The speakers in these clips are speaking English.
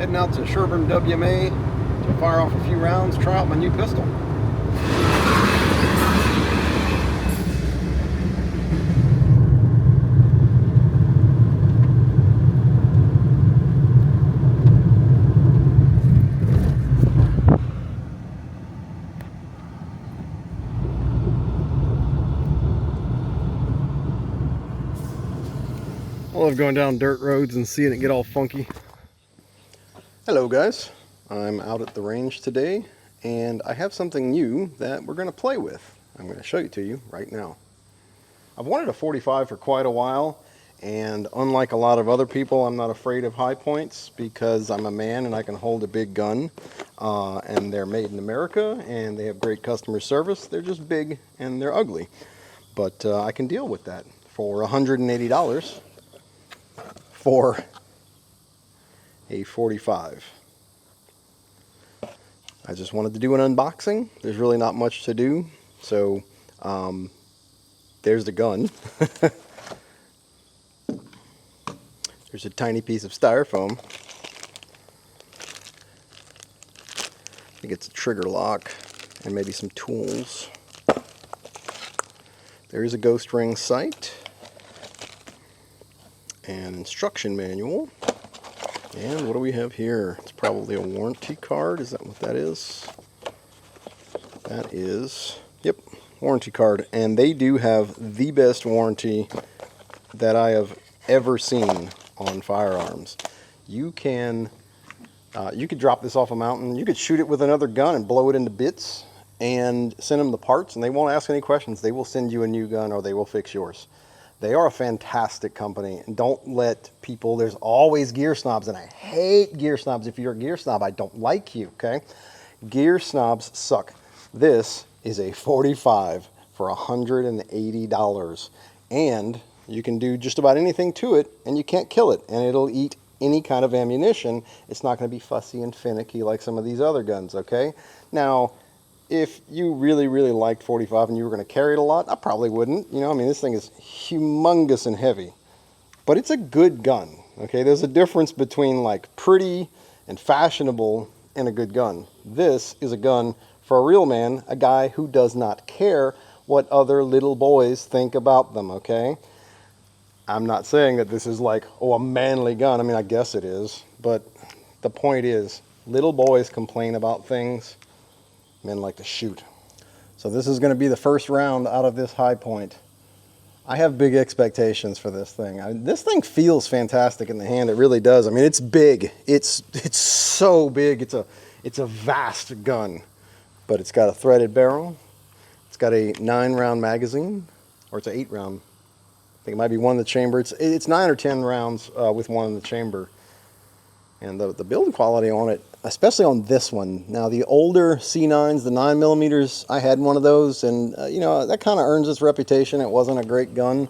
Heading out to Sherburne WMA to fire off a few rounds, try out my new pistol. I love going down dirt roads and seeing it get all funky. Hello guys, I'm out at the range today and I have something new that we're going to play with. I'm going to show it to you right now. I've wanted a 45 for quite a while, and unlike a lot of other people, I'm not afraid of high points because I'm a man and I can hold a big gun, and they're made in America and they have great customer service. They're just big and they're ugly, but I can deal with that for $180 for a 45. I just wanted to do an unboxing. There's really not much to do, so there's the gun. There's a tiny piece of styrofoam. I think it's a trigger lock and maybe some tools. There's a ghost ring sight, an instruction manual, and what do we have here? It's probably a warranty card. Is that what that is? That is, yep, warranty card. And they do have the best warranty that I have ever seen on firearms. You could drop this off a mountain. You could shoot it with another gun and blow it into bits and send them the parts, and they won't ask any questions. They will send you a new gun or they will fix yours. They are a fantastic company, and don't let people, there's always gear snobs, and I hate gear snobs. If you're a gear snob, I don't like you, okay? Gear snobs suck. This is a 45 for $180, and you can do just about anything to it, and you can't kill it, and it'll eat any kind of ammunition. It's not going to be fussy and finicky like some of these other guns, okay? Now, if you really, really liked 45 and you were going to carry it a lot, I probably wouldn't. You know, I mean, this thing is humongous and heavy, but it's a good gun, okay? There's a difference between like pretty and fashionable and a good gun. This is a gun for a real man, a guy who does not care what other little boys think about them, okay? I'm not saying that this is like, oh, a manly gun. I mean, I guess it is, but the point is, little boys complain about things. Men like to shoot. So this is going to be the first round out of this Hi Point. I have big expectations for this thing. This thing feels fantastic in the hand. It really does. I mean, it's big. It's so big. It's a vast gun, but it's got a threaded barrel. It's got a 9-round magazine, or it's an 8-round. I think it might be one in the chamber. It's 9 or 10 rounds with one in the chamber. And the build quality on it, especially on this one. Now, the older C9s, the 9mm, I had one of those, and you know, that kind of earns its reputation. It wasn't a great gun.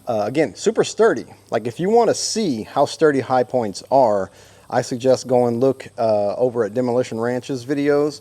Again, super sturdy. Like, if you want to see how sturdy Hi Points are, I suggest go and look over at Demolition Ranch's videos.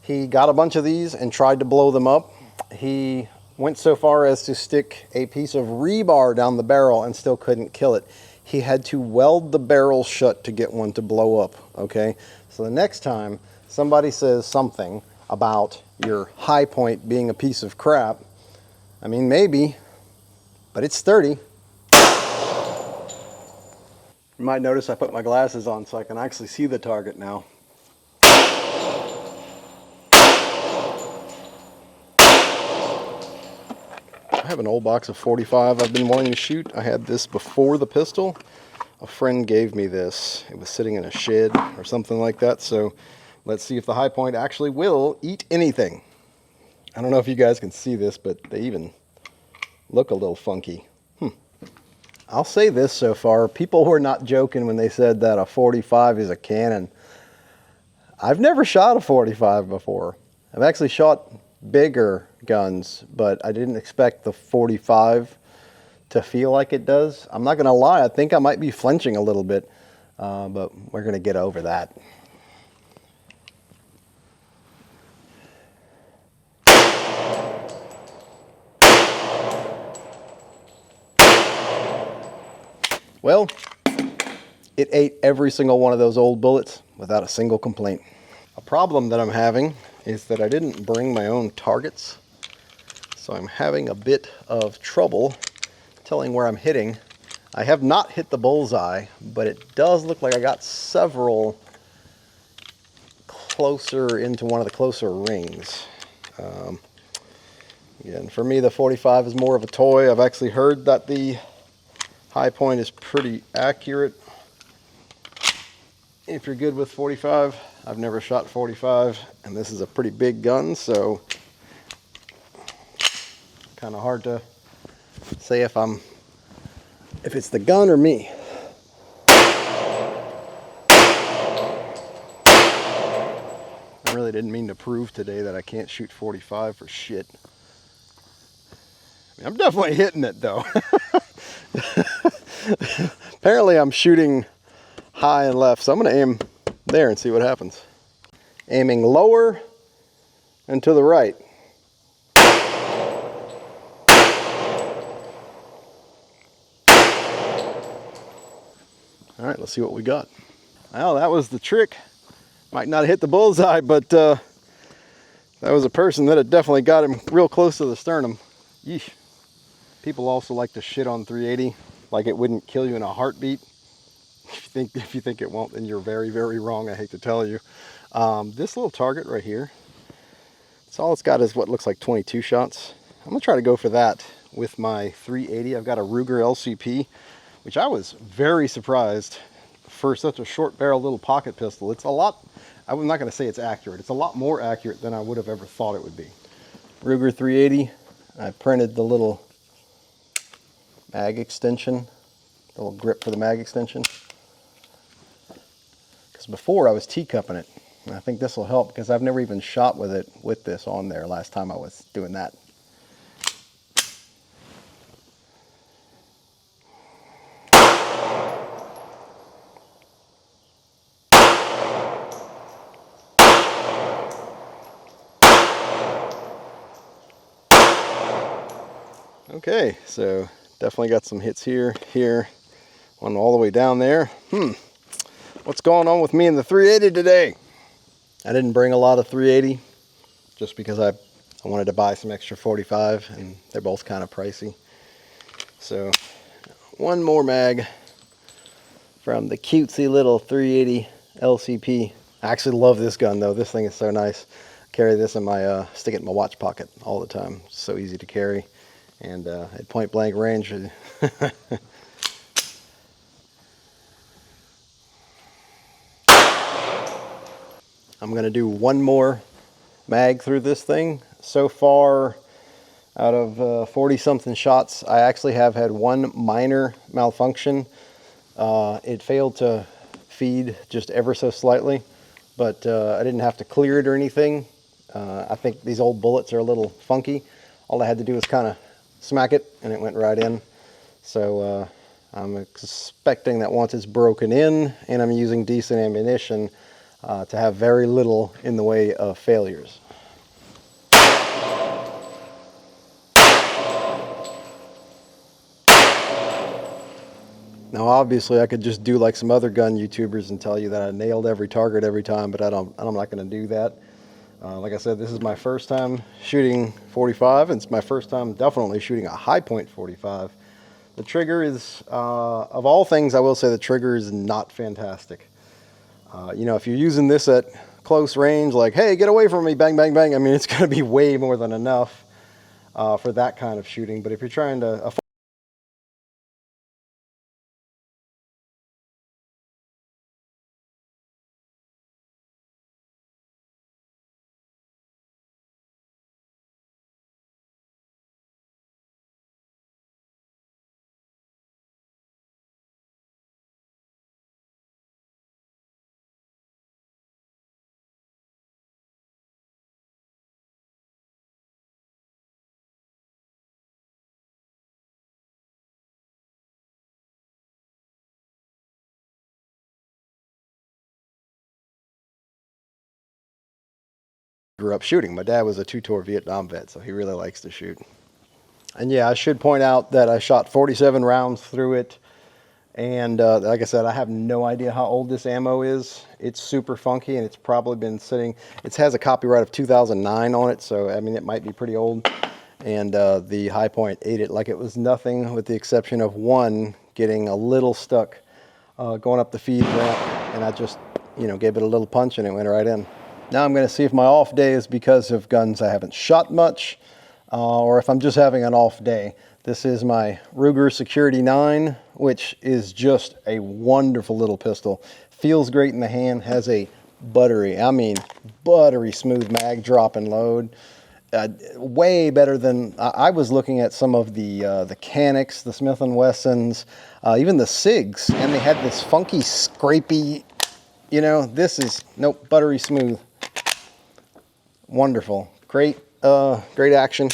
He got a bunch of these and tried to blow them up. He went so far as to stick a piece of rebar down the barrel and still couldn't kill it. He had to weld the barrel shut to get one to blow up, okay? So the next time somebody says something about your Hi Point being a piece of crap, I mean, maybe, but it's sturdy. You might notice I put my glasses on so I can actually see the target now. I have an old box of 45 I've been wanting to shoot. I had this before the pistol. A friend gave me this. It was sitting in a shed or something like that. So let's see if the Hi Point actually will eat anything. I don't know if you guys can see this, but they even look a little funky. I'll say this so far. People were not joking when they said that a 45 is a cannon. I've never shot a 45 before. I've actually shot bigger guns, but I didn't expect the 45 to feel like it does. I'm not gonna lie, I think I might be flinching a little bit, but we're gonna get over that. Well, It ate every single one of those old bullets without a single complaint. A problem that I'm having is that I didn't bring my own targets, so I'm having a bit of trouble telling where I'm hitting. I have not hit the bullseye, but it does look like I got several closer into one of the closer rings. Again, for me, the 45 is more of a toy. I've actually heard that the Hi Point is pretty accurate if you're good with 45. I've never shot 45, and this is a pretty big gun, so kind of hard to say if it's the gun or me. I really didn't mean to prove today that I can't shoot 45 for shit. I mean, I'm definitely hitting it though. Apparently I'm shooting high and left, so I'm going to aim there and see what happens. Aiming lower and to the right. All right, let's see what we got. Well, that was the trick. Might not hit the bullseye, but that was a person that had definitely got him real close to the sternum. Yeesh. People also like to shit on 380, like it wouldn't kill you in a heartbeat. If you think it won't, then you're very, very wrong, I hate to tell you. This little target right here, it's all it's got is what looks like 22 shots. I'm gonna try to go for that with my 380. I've got a Ruger LCP, which I was very surprised for such a short barrel little pocket pistol. It's a lot, I'm not gonna say it's accurate. It's a lot more accurate than I would have ever thought it would be. Ruger 380, I printed the little mag extension, the little grip for the mag extension. Because before I was teacupping it, and I think this will help because I've never even shot with it with this on there last time I was doing that. Okay, so definitely got some hits here, one all the way down there. What's going on with me and the 380 today? I didn't bring a lot of 380 just because I wanted to buy some extra 45, and they're both kind of pricey. So one more mag from the cutesy little 380 LCP. I actually love this gun though. This thing is so nice. I carry this in my stick it in my watch pocket all the time. It's so easy to carry, and at point blank range. I'm going to do one more mag through this thing. So far, out of 40 something shots, I actually have had one minor malfunction. It failed to feed just ever so slightly, but I didn't have to clear it or anything. I think these old bullets are a little funky. All I had to do was kind of smack it and it went right in. So I'm expecting that once it's broken in and I'm using decent ammunition, to have very little in the way of failures. Now obviously I could just do like some other gun YouTubers and tell you that I nailed every target every time, but I'm not going to do that. Like I said, this is my first time shooting 45, and it's my first time definitely shooting a Hi Point 45. The trigger is, of all things, I will say the trigger is not fantastic. You know, if you're using this at close range, like, hey, get away from me, bang, bang, bang, I mean, it's going to be way more than enough for that kind of shooting. But if you're trying to... grew up shooting. My dad was a two-tour Vietnam vet, so he really likes to shoot. And yeah, I should point out that I shot 47 rounds through it, And like I said, I have no idea how old this ammo is. It's super funky, and it's probably been sitting. It has a copyright of 2009 on it, so I mean it might be pretty old. And the Hi Point ate it like it was nothing, with the exception of one getting a little stuck going up the feed ramp, and I just, gave it a little punch and it went right in. Now I'm going to see if my off day is because of guns I haven't shot much, or if I'm just having an off day. This is my Ruger Security 9, which is just a wonderful little pistol. Feels great in the hand, has a buttery smooth mag drop and load. Way better than I was looking at some of the Canics, the Smith & Wessons, even the SIGs, and they had this funky, scrapey, this is, nope, buttery smooth. Wonderful. Great, great action.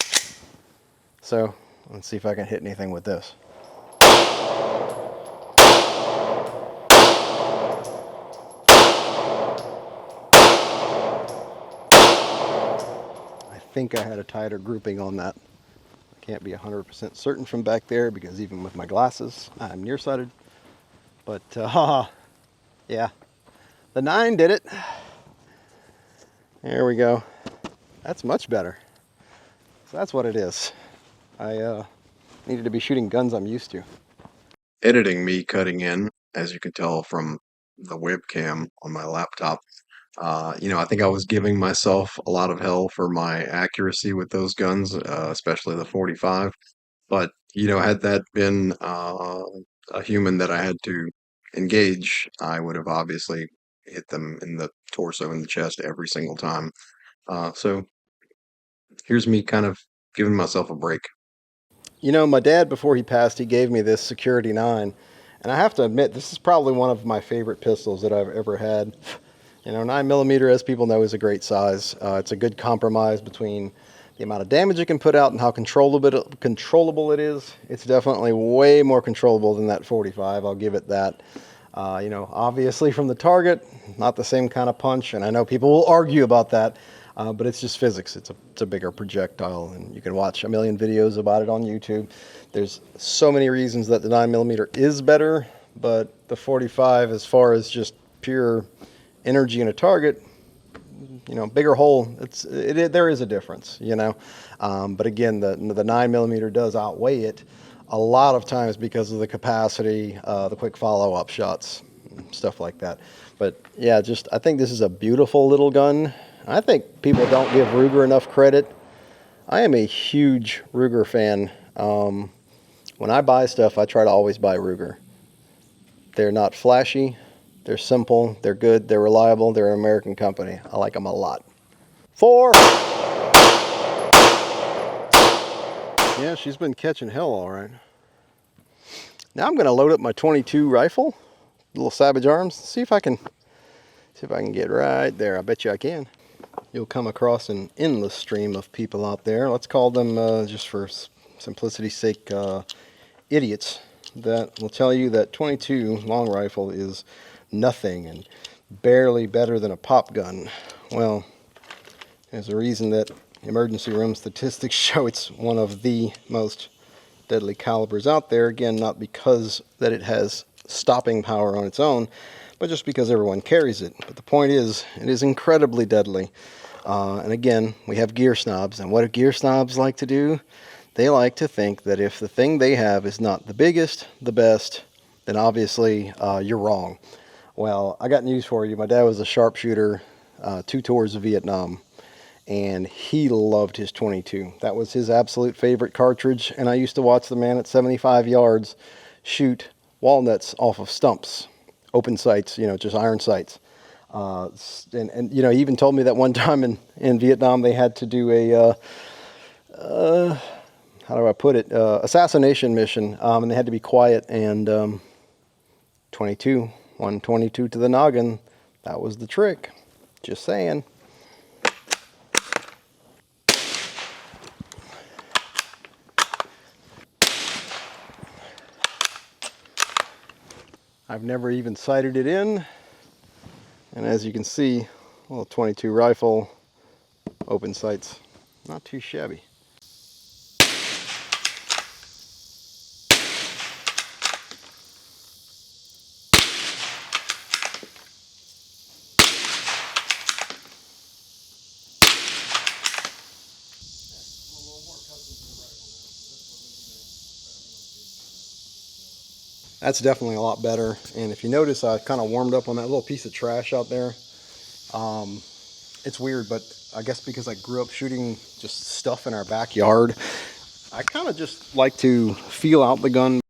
So let's see if I can hit anything with this. I think I had a tighter grouping on that. I can't be 100% certain from back there because even with my glasses, I'm nearsighted. But yeah, the 9 did it. There we go. That's much better. So that's what it is. I needed to be shooting guns I'm used to. Editing me cutting in, as you can tell from the webcam on my laptop. I think I was giving myself a lot of hell for my accuracy with those guns, especially the 45. But, had that been a human that I had to engage, I would have obviously hit them in the torso and the chest every single time. So here's me kind of giving myself a break. My dad, before he passed, he gave me this Security 9. And I have to admit, this is probably one of my favorite pistols that I've ever had. 9mm, as people know, is a great size. It's a good compromise between the amount of damage it can put out and how controllable it is. It's definitely way more controllable than that 45. I'll give it that. Obviously from the target, not the same kind of punch, and I know people will argue about that, but it's just physics. It's a bigger projectile, and you can watch a million videos about it on YouTube. There's so many reasons that the 9mm is better, but the 45, as far as just pure energy in a target, bigger hole, there is a difference, but again, the 9mm does outweigh it a lot of times because of the capacity, the quick follow-up shots, stuff like that. But yeah, I think this is a beautiful little gun. I think people don't give Ruger enough credit. I am a huge Ruger fan. When I buy stuff, I try to always buy Ruger. They're not flashy. They're simple. They're good. They're reliable. They're an American company. I like them a lot. 4. Yeah, she's been catching hell all right. Now I'm going to load up my 22 rifle, little Savage Arms, see if I can get right there. I bet you I can. You'll come across an endless stream of people out there. Let's call them, just for simplicity's sake, idiots, that will tell you that 22 long rifle is nothing and barely better than a pop gun. Well, there's a reason that emergency room statistics show it's one of the most deadly calibers out there. Again, not because that it has stopping power on its own, but just because everyone carries it. But the point is, it is incredibly deadly. And again, we have gear snobs, and what do gear snobs like to do? They like to think that if the thing they have is not the biggest, the best, then obviously you're wrong. Well, I got news for you. My dad was a sharpshooter, 2 tours of Vietnam, and he loved his 22. That was his absolute favorite cartridge, and I used to watch the man at 75 yards shoot walnuts off of stumps, open sights, just iron sights. And he even told me that one time in Vietnam they had to do a, how do I put it, assassination mission, and they had to be quiet, and 122 to the noggin, that was the trick. Just saying. I've never even sighted it in, and as you can see, a little 22 rifle, open sights, not too shabby. That's definitely a lot better. And if you notice, I kind of warmed up on that little piece of trash out there. It's weird, but I guess because I grew up shooting just stuff in our backyard, I kind of just like to feel out the gun.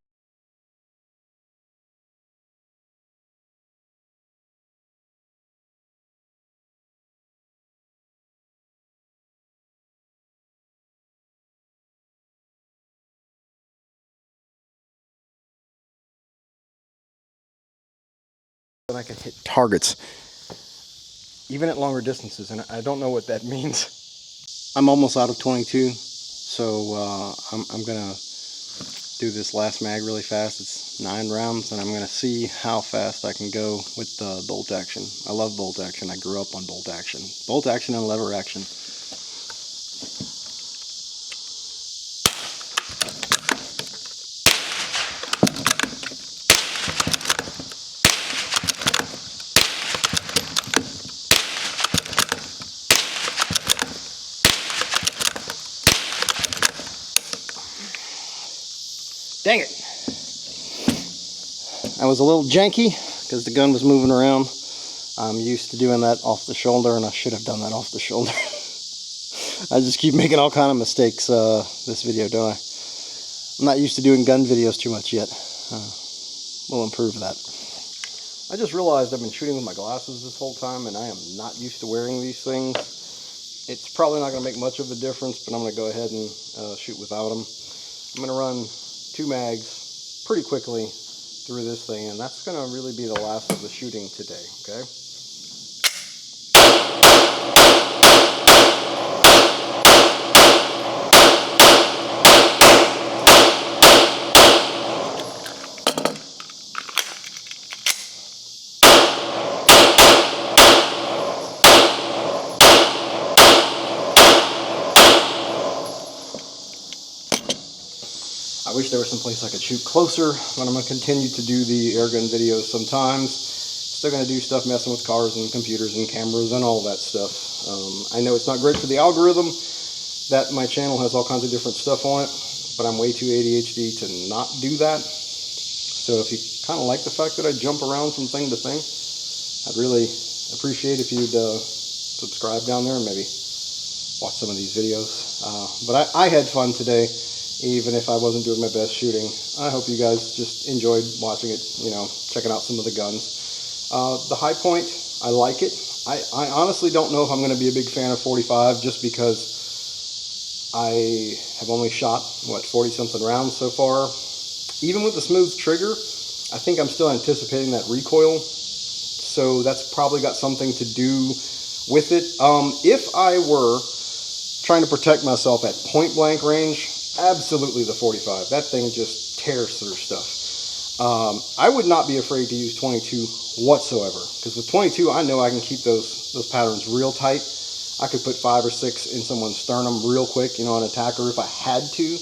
And I can hit targets even at longer distances, and I don't know what that means. I'm almost out of 22, so I'm gonna do this last mag really fast. It's 9 rounds, and I'm gonna see how fast I can go with the bolt action. I love bolt action. I grew up on bolt action and lever action. Dang it! I was a little janky because the gun was moving around. I'm used to doing that off the shoulder, and I should have done that off the shoulder. I just keep making all kind of mistakes this video, don't I? I'm not used to doing gun videos too much yet. We'll improve that. I just realized I've been shooting with my glasses this whole time, and I am not used to wearing these things. It's probably not going to make much of a difference, but I'm going to go ahead and shoot without them. I'm going to run 2 mags pretty quickly through this thing, and that's going to really be the last of the shooting today, okay? I wish there was some place I could shoot closer, but I'm going to continue to do the airgun videos sometimes. Still going to do stuff messing with cars and computers and cameras and all that stuff. I know it's not great for the algorithm that my channel has all kinds of different stuff on it, but I'm way too ADHD to not do that. So if you kind of like the fact that I jump around from thing to thing, I'd really appreciate if you'd subscribe down there and maybe watch some of these videos. But I had fun today, even if I wasn't doing my best shooting. I hope you guys just enjoyed watching it, you know, checking out some of the guns. The Hi Point, I like it. I honestly don't know if I'm going to be a big fan of 45 just because I have only shot, what, 40-something rounds so far. Even with the smooth trigger, I think I'm still anticipating that recoil. So that's probably got something to do with it. If I were trying to protect myself at point blank range, absolutely the 45. That thing just tears through stuff. I would not be afraid to use 22 whatsoever, because with 22 I know I can keep those patterns real tight. I could put 5 or 6 in someone's sternum real quick, you know, an attacker if I had to.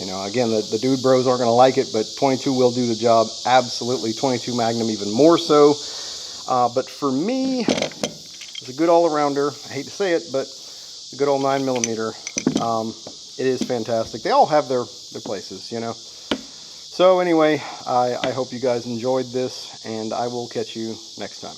You know, again, the dude bros aren't going to like it, but 22 will do the job. Absolutely. 22 Magnum even more so. But for me, it's a good all-arounder. I hate to say it, but the good old 9mm. It is fantastic. They all have their places, you know. So anyway, I hope you guys enjoyed this, and I will catch you next time.